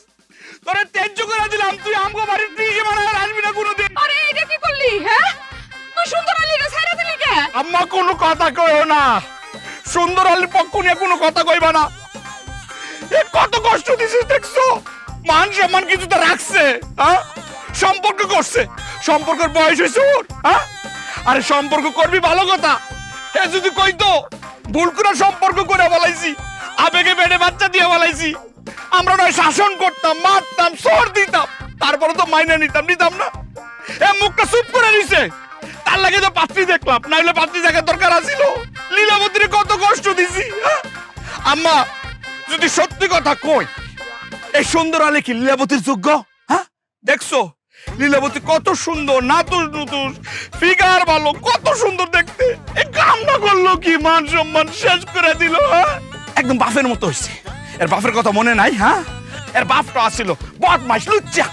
তোর ত্যায্য করে দিলাম, তুই আমগো বাড়ির দিকে বানায় আসবি না কোনোদিন। আরে এটা কি করলি? হ্যাঁ, তুই সুন্দর আলীকে ছাইরা দিলি কে? আম্মা কোনো কথা কইও না, সুন্দর আলীর পক্ষ নিয়ে কোনো কথা কইবা না। এ কত কষ্ট দিছিস দেখছো, মান সম্মান কিছু তো রাখছে, হ্যাঁ? সম্পর্ক করছে, সম্পর্কের বয়স হয়েছে ওর, হ্যাঁ? আরে সম্পর্ক করবি ভালো কথা, এ যদি কইতো ভুল করে সম্পর্ক করে বলাইছি, আবেগে বেড়ে বাচ্চা দিয়ে বলাইছি, আমরা নয় শাসন করতাম, মারতাম, সর দিতাম, তারপরে তো মাইনে নিতাম না। এ মুখটা চুপ করে নিছে, তার লাগে তো পাত্রী দেখলাম, নাইলে পাত্রী দেখার দরকার আছিল। লীলাবতীর কত কষ্ট দিছি, হ্যাঁ? আম্মা যদি সত্যি কথা কই, এই সুন্দর আলী কি লীলাবতীর যোগ্য? হ্যাঁ, দেখছো লীলাবতী কত সুন্দর, নাতুস নুতুস, ফিগার ভালো, কত সুন্দর দেখতে। এই কামনা করলো কি, মান সম্মান শেষ করে দিল, হ্যাঁ? একদম বাপের মতো হইছে। এর বাপের কথা মনে নাই? হ্যাঁ, এর বাপটা আসছিল বদমাইশ লুচ্চা।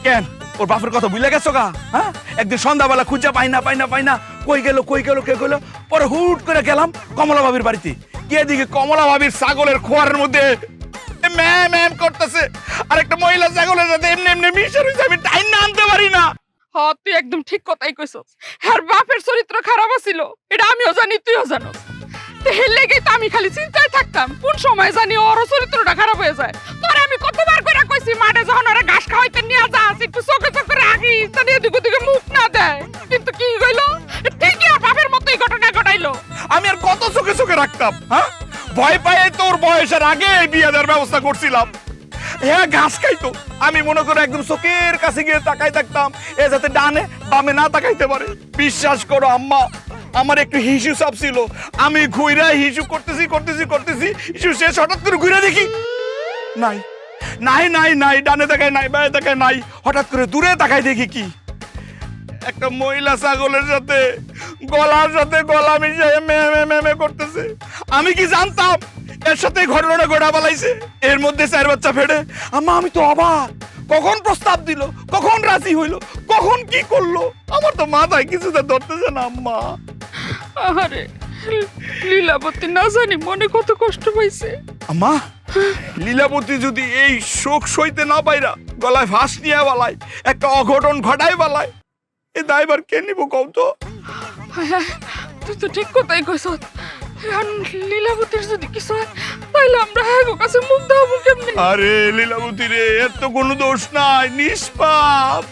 কেন ওর বাপের কথা ভুলে গেছো গা? হ্যাঁ, একদিন সন্ধ্যাবেলা খুঁজে পাই না কই গেল কে গেল, পরে হুট করে গেলাম কমলা ভাবির বাড়িতে, গিয়ে দিকে কমলা ভাবির ছাগলের খোয়ারের মধ্যে ম্যাম ম্যাম করতেছে, আর একটা মহিলা ছাগলের সাথে এমনি মিশে রয়েছে, আমি টাইম না আনতে পারি না। হ্যাঁ, তুই একদম ঠিক কথাই কইছস। আর বাপের চরিত্র খারাপ ছিল, এটা আমিও জানি, তুইও জানোস। লেগেই তো আমি খালি চিন্তায় থাকতাম কোন সময় জানি ওর চরিত্রটা খারাপ হয়ে যায়। তোরে আমি কতবার কইরা কইছি মাঠে যখন ওরা ঘাস খাওয়াইতে নিয়ে যাস, একটু চোখে চোখে রাখিস, তাহলে এদিকে ওদিকে মুখ না দেয়। কিন্তু কি হইলো, ঠিকই আর বাপের মতোই ঘটনা ঘটাইলো। আমি আর কত চোখে রাখতাম? হ্যাঁ, ভয় পাই তোর বয়সের আগে এই বিয়ে দেওয়ার ব্যবস্থা করছিলাম। হ্যাঁ, ঘাস খাইতো, আমি মনে করে একদম চোখের কাছে গিয়ে তাকাই থাকতাম, এ যাতে ডানে বামে না তাকাইতে পারে। বিশ্বাস করো আম্মা, আমার একটু হিসু সাপ ছিল, আমি ঘুরে হিসু করতেছি, হিসু শেষ, হঠাৎ করে ঘুরে দেখি নাই, ডানে তাকায় নাই, বামে তাকায় নাই, হঠাৎ করে দূরে তাকায় দেখি কি একটা মহিলা ছাগলের সাথে গলার সাথে গলা মিশিয়ে মে করতেছে। আমি কি জানতাম এর সাথে ঘটনাটা ঘটা বলাইছে, এর মধ্যে 4 বাচ্চা ফেড়ে। আম্মা আমি তো অবাক, কখন প্রস্তাব দিল, কখন রাজি হইল, কখন কি করলো, আমার তো মাথায় কিছুতে ধরতেছে না আম্মা। আরে লীলাবতী না জানি মনে কত কষ্ট পাইছে। আম্মা, লীলাবতী যদি এই শোক সইতে না পাইরা গলায় ফাঁস নিয়ে বালায়, একটা অঘটন ঘটায় বালায়, এ দায়বার কে নিব কও তো? হায় হায়, তুই তো ঠিক কথাই কইছ। এখন লীলাবতীর যদি কিছু হয় তাইলে আমরা হ্যাঁ কাছে মুখ দেবো কেমনি? আরে লীলাবতী রে, এর তো কোনো দোষ নাই, নিষ্পাপ।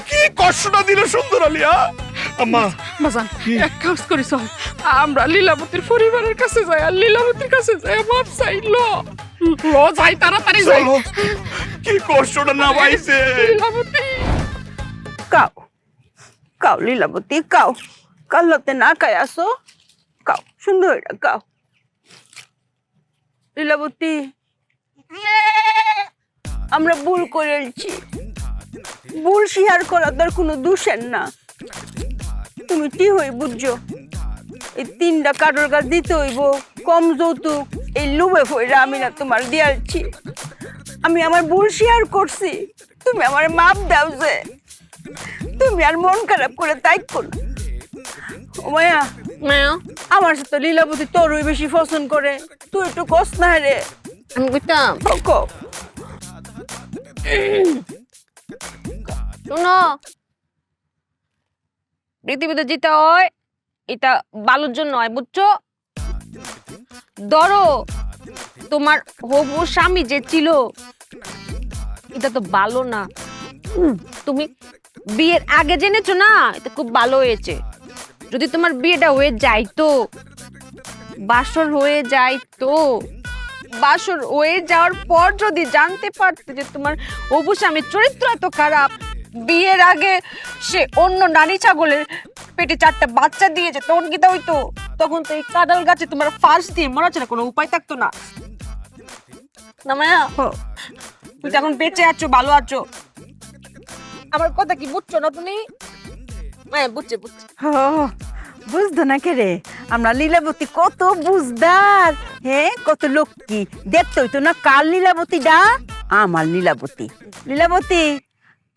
কি কষ্টটা দিল সুন্দর আলিয়া। আম্মা, বাজান এক কাজ করি চল, আমরা লীলাবতীর পরিবারের কাছে যাই আর লীলাবতীর কাছে যাই মাপ চাই। লো যাই, তাড়াতাড়ি যাই। চলো, কি কষ্টটা না পাইছে। লীলাবতী কাও কাও লীলাবতী কাও, কাল্লতে না খায় আসো, কাও সুন্দর হইরা কাও। লীলাবতী, আমরা ভুল করেছি, ভুল স্বীকার করা তার কোনো দোষের না। তুমি ঠিক হই বুঝছো, এই 3টা কাঠের গাছ দিতে হইব, কম যৌতুক, এই লোভে ফইরা আমি না তোমার দিয়ালছি। আমি আমার ভুল স্বীকার করছি, তুমি আমার মাপ দাও যে। তুমি আর মন খারাপ করে তাই করো। ও মায়া, আমার সাথে লীলাবতী তোরই বেশি পছন্দ করে, তুই একটু কষ্ট না রে। আমি কইতাম শোনো, পৃথিবীতে যেটা হয় এটা ভালোর জন্য হয়, বুঝছো? ধরো তোমার হবু স্বামী যে ছিল এটা তো ভালো না, তুমি বিয়ের আগে জেনেছো না, এটা খুব ভালো হয়েছে। যদি তোমার বিয়েটা হয়ে যাইতো, বাসর হয়ে যাইতো, বাসর হয়ে যাওয়ার পর যদি জানতে পারতে যে তোমার হবু স্বামীর চরিত্র এত খারাপ, বিয়ের আগে সে অন্য নারী ছাগলের পেটে 4টা বাচ্চা দিয়েছে, তখন কি তা হইতো? তখন তো এই কাঁঠাল গাছে তোমার ফাঁস দিয়ে মরা ছাড়া কোনো উপায় থাকতো না। না মায়া, তুই তো এখন বেঁচে আছো, ভালো আছো, আমার কথা কি বুঝছো না তুমি? হ্যাঁ বুঝছে বুঝছে। বুঝতো না কে রে, আমরা লীলাবতী কত বুঝদার, হ্যাঁ কত লক্ষ্মী। দেখতে হইতো না কাল লীলাবতী ডা আমার লীলাবতী। লীলাবতী,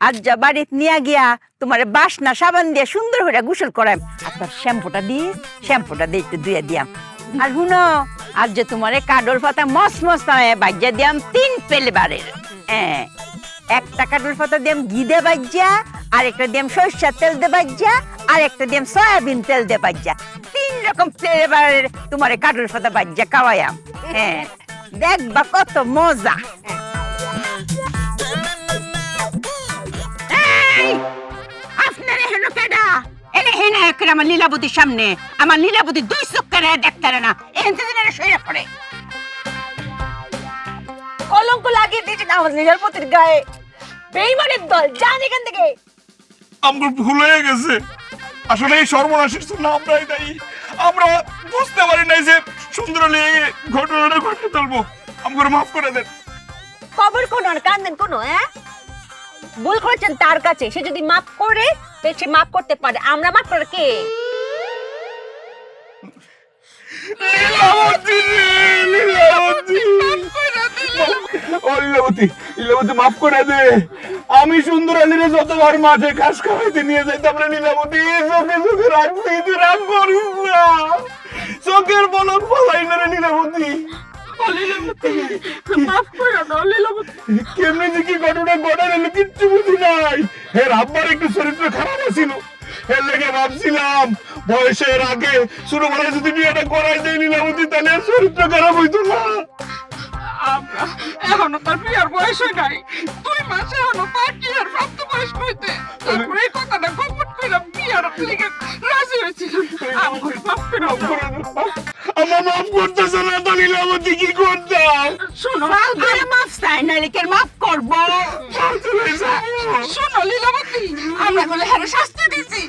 আজ যা বাড়িতে নিয়ে গিয়া তোমার বাসনা সাবান দিয়ে সুন্দর করে গোসল করাম, আর তোর শ্যাম্পুটা দিয়ে একটু ধুয়ে দিয়াম। আর শুনো, আজ যে তোমার কাডর পাতা মস মস বাজ্যা দিয়াম 3 ফ্লেভারের। হ্যাঁ, একটা কাডর পাতা দিয়াম ঘি দে বাজ্যা, আর একটা দিয়াম সরষের তেল দে বাজ্যা, আর একটা দিয়াম সয়াবিন তেল দে বাজ্যা। 3 রকম ফ্লেভারের তোমার কাডর পাতা বাজ্যা খাওয়াইয়াম। হ্যাঁ, দেখবা কত মজা। আপনারা হেন কেডা? এনে হেন একরে আমার লীলাবতীর সামনে, আমার লীলাবতী 2 চোখ করে দেখতে না, এখান থেকে সরে পড়ে। কলঙ্ক লাগিয়ে দিয়েছে আমার লীলাবতীর গায়ে, বেঈমানের দল, জান এখান থেকে। আমার ভুল হয়ে গেছে, আসলে এই সর্বনাশের জন্য আমরাই দায়ী। আমরা বুঝতে পারি নাই যে সুন্দর আলী ঘটনাটা ঘটে তুলবো। আমাকে মাফ করে দেন। খবর কোন আর কান্দেন কোন? হ্যাঁ, ভুল করেছেন তার কাছে, সে যদি মাফ করে সে মাফ করতে পারে, আমরা মাফ করে কে? লীলাবতী রে, লীলাবতী, ও লীলাবতী, লীলাবতী মাফ করে দে। আমি সুন্দর আলীরে যতবার মাঠে ঘাস খাওয়াইতে নিয়ে যাইতাম রে লীলাবতী, চোখে চোখে রাখছি, তুই রাগ করিস না, চোখের পলক ফলাই না রে লীলাবতী। মাফ করে দাও লীলাবতী। কেমনি যে কি ঘটনা ঘটে গেল কিচ্ছু বুঝি নাই। হে আব্বার একটু চরিত্র খারাপ ছিল, এর লেগে ভাবছিলাম বয়সের আগে ছোটবেলায় যদি বিয়েটা করাই দেয় লীলাবতী, তাহলে আর চরিত্র খারাপ হইতো না। আমরা এখনো তার বিয়ার বয়স হয় নাই, 2 মাস এখনো বাকি আর প্রাপ্ত বয়স হইতে। তারপরে এই কথাটা গোপন করে বিয়ার লিগে রাজি হয়েছিল। আমাকে মাফ করে দাও। আমার মাফ করতেছে না তো লীলাবতী, কি করতাম? শোনো, মাফ চাই না, লিখে মাফ করবো। শোনো লীলাবতী, আমরা বলে হ্যাঁ শাস্তি দিছি,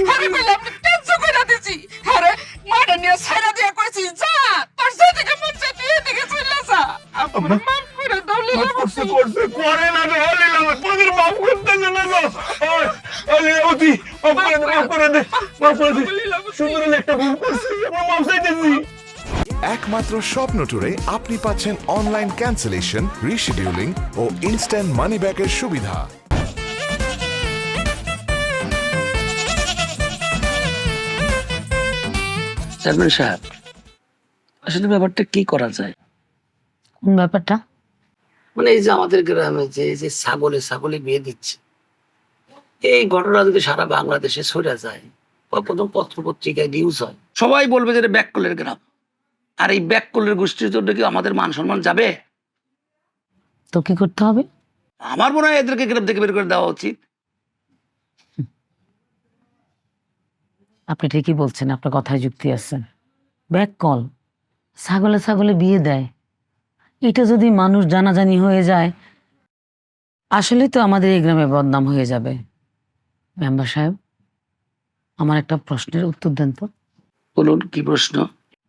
হ্যাঁ বলে আপনি টেনশন করে দিছি, হ্যাঁ মারা নিয়ে ছাইরা দিয়া কইছি যা তোর যেদিকে মন চায় তুই এদিকে চলে যা। আমরা মাফ করে দাও লীলাবতী। করে না রে লীলাবতী, তোদের মাফ করতেছে না তো। ও লীলাবতী, মাফ করে দে, মাফ করে দে। সুন্দর একটা ভুল করছি, আমরা মাফ চাইতেছি। একমাত্র স্বপ্ন ট্যুরে আপনি পাচ্ছেন অনলাইন ক্যান্সেলেশন, রিশিডিউলিং ও ইনস্ট্যান্ট মানি ব্যাকের সুবিধা। চেয়ারম্যান সাহেব, আসলে ব্যাপারটা কি করা যায়? কোন ব্যাপারটা? মানে এই যে আমাদের গ্রামে যে এই যে ছাগলে বিয়ে দিচ্ছে, এই ঘটনা যদি সারা বাংলাদেশে ছড়া যায় বা প্রথম পত্র পত্রিকায় নিউজ হয়, সবাই বলবে যে এটা ব্যাককলের গ্রাম। আর এই ব্যাককলের গোষ্ঠীর জন্য কি আমাদের মান সম্মান যাবে? তো কি করতে হবে? আমার মনে হয় এদেরকে গ্রাম থেকে বের করে দেওয়া উচিত। আপনি ঠিকই বলছেন, আপনার কথায় যুক্তি আছে। ব্যাক কল, ছাগলে বিয়ে দেয়, এটা যদি মানুষ জানাজানি হয়ে যায়, আসলে তো আমাদের এই গ্রামে বদনাম হয়ে যাবে। মেম্বার সাহেব, আমার একটা প্রশ্নের উত্তর দেন তো। বলুন, কি প্রশ্ন?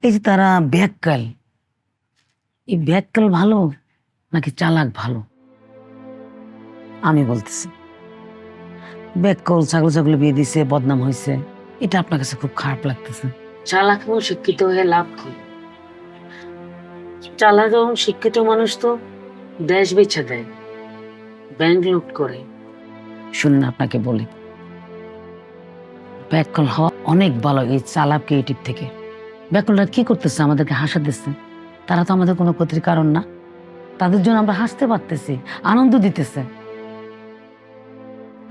এই যে তারা ব্যাককাল, এই ব্যাককাল ভালো নাকি চালাক ভালো? আমি বলতেছি ব্যাককল ছাগলে বিয়ে দিছে, বদনাম হয়েছে, এটা আপনার কাছে খুব খারাপ লাগতেছে। চালাক এবং শিক্ষিত হয়ে লাভ কি? চালাক এবং শিক্ষিত মানুষ তো দেশ বেছে দেয়, ব্যাংক লুট করে। শুনুন, আপনাকে বলি, ব্যাককল হওয়া অনেক ভালো এই চালাক ক্রিয়েটিভ থেকে। ব্যাককলরা কি করতেছে? আমাদেরকে হাসাতেছে। তারা তো আমাদের কোনো ক্ষতির কারণ না, তাদের জন্য আমরা হাসতে পারতেছি, আনন্দ দিতেছে।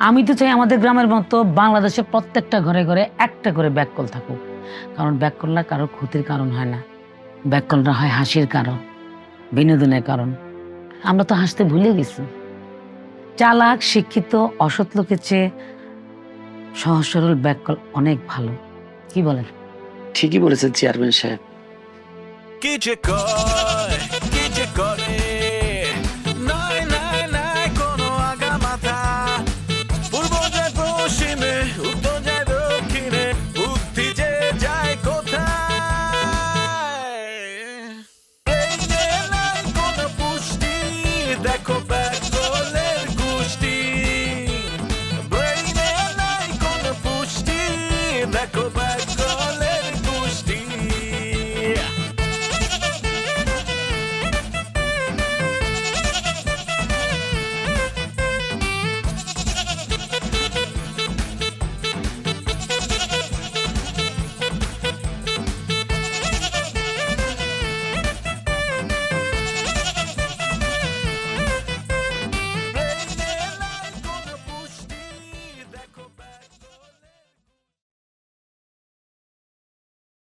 আমি তো চাই আমাদের গ্রামের মতো বাংলাদেশে প্রত্যেকটা ঘরে ঘরে একটা করে ব্যাককল থাকুক, কারণ ব্যাককলরা কারো ক্ষতির কারণ হয় না, ব্যাককলরা হয় হাসির কারণ, বিনোদনের কারণ। আমরা তো হাসতে ভুলে গেছি। চালাক শিক্ষিত অসৎ লোকের চেয়ে সহজ সরল ব্যাককল অনেক ভালো। কি বলেন? ঠিকই বলেছেন চেয়ারম্যান সাহেব। কি যে কর